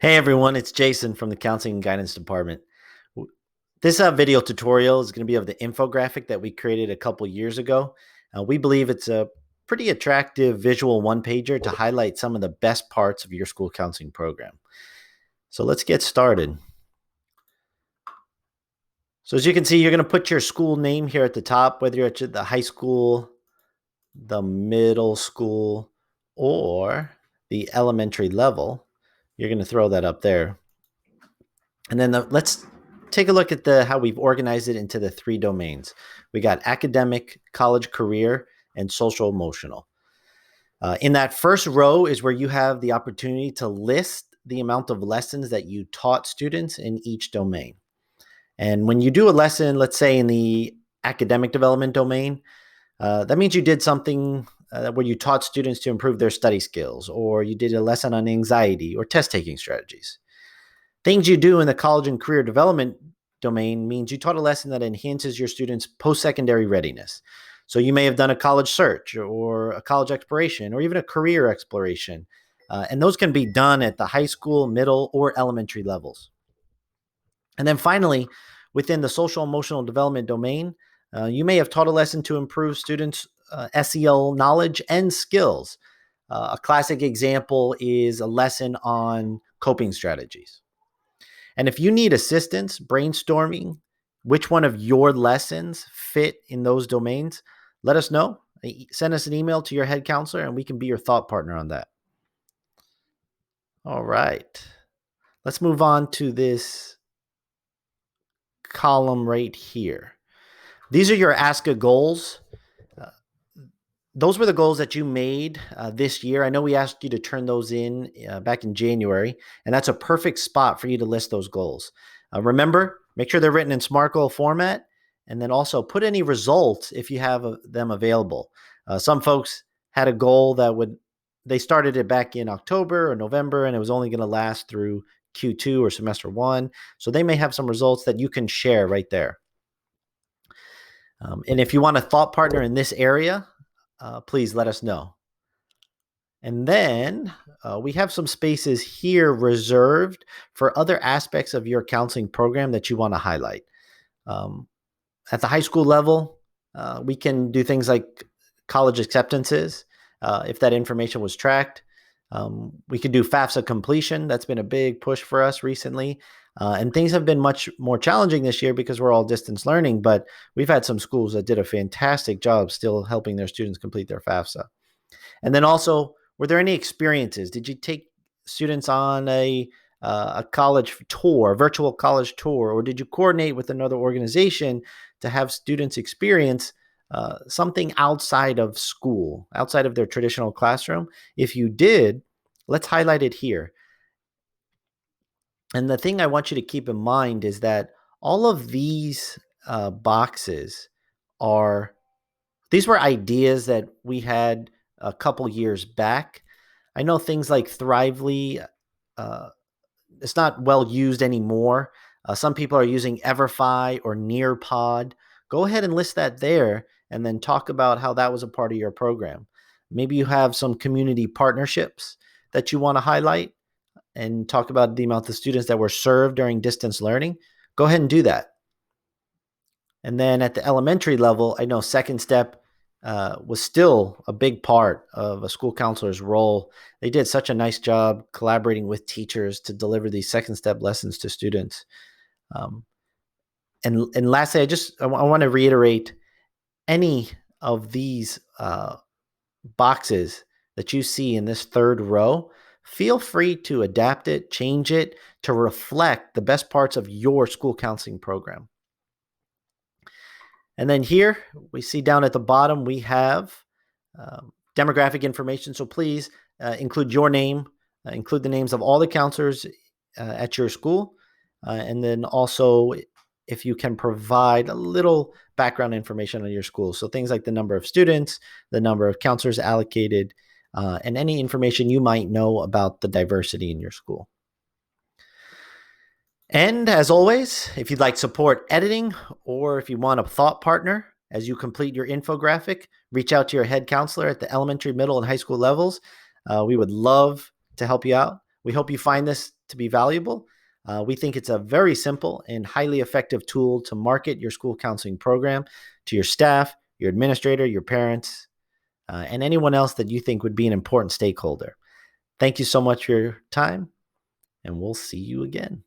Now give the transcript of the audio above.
Hey everyone, it's Jason from the Counseling and Guidance Department. This video tutorial is going to be of the infographic that we created a couple years ago. We believe it's a pretty attractive visual one-pager to highlight some of the best parts of your school counseling program. So let's get started. So as you can see, you're going to put your school name here at the top, whether you're at the high school, the middle school, or the elementary level. You're going to throw that up there. And then let's take a look at how we've organized it into the three domains. We got academic, college career, and social emotional. In that first row is where you have the opportunity to list the amount of lessons that you taught students in each domain. And when you do a lesson, let's say in the academic development domain, that means you did something where you taught students to improve their study skills, or you did a lesson on anxiety or test taking strategies. Things you do in the college and career development domain means you taught a lesson that enhances your students' post-secondary readiness. So you may have done a college search or a college exploration or even a career exploration. And those can be done at the high school, middle, or elementary levels. And then finally, within the social emotional development domain, you may have taught a lesson to improve students' SEL knowledge and skills. A classic example is a lesson on coping strategies. And if you need assistance brainstorming which one of your lessons fit in those domains, let us know. Send us an email to your head counselor and we can be your thought partner on that. All right. Let's move on to this column right here. These are your ASCA goals. Those were the goals that you made this year. I know we asked you to turn those in back in January, and that's a perfect spot for you to list those goals. Remember, make sure they're written in SMART goal format, and then also put any results if you have them available. Some folks had a goal they started it back in October or November, and it was only going to last through Q2 or semester 1. So they may have some results that you can share right there. And if you want a thought partner in this area, please let us know. And then we have some spaces here reserved for other aspects of your counseling program that you want to highlight. At the high school level, we can do things like college acceptances, if that information was tracked. We could do FAFSA completion. That's been a big push for us recently. And things have been much more challenging this year because we're all distance learning, but we've had some schools that did a fantastic job still helping their students complete their FAFSA. And then also, were there any experiences? Did you take students on a college tour, virtual college tour, or did you coordinate with another organization to have students experience something outside of school, outside of their traditional classroom? If you did, let's highlight it here. And the thing I want you to keep in mind is that all of these boxes these were ideas that we had a couple years back. I know things like Thrively, it's not well used anymore. Some people are using Everfi or Nearpod. Go ahead and list that there and then talk about how that was a part of your program. Maybe you have some community partnerships that you want to highlight and talk about the amount of students that were served during distance learning. Go ahead and do that. And then at the elementary level, I know Second Step was still a big part of a school counselor's role. They did such a nice job collaborating with teachers to deliver these Second Step lessons to students. And lastly, I want to reiterate, any of these boxes that you see in this third row, feel free to adapt it, change it to reflect the best parts of your school counseling program. And then here we see down at the bottom, we have demographic information. So please include your name, include the names of all the counselors at your school. And then also, if you can provide a little background information on your school. So things like the number of students, the number of counselors allocated, and any information you might know about the diversity in your school. And as always, if you'd like support editing or if you want a thought partner as you complete your infographic, reach out to your head counselor at the elementary, middle, and high school levels. We would love to help you out. We hope you find this to be valuable. We think it's a very simple and highly effective tool to market your school counseling program to your staff, your administrator, your parents, and anyone else that you think would be an important stakeholder. Thank you so much for your time, and we'll see you again.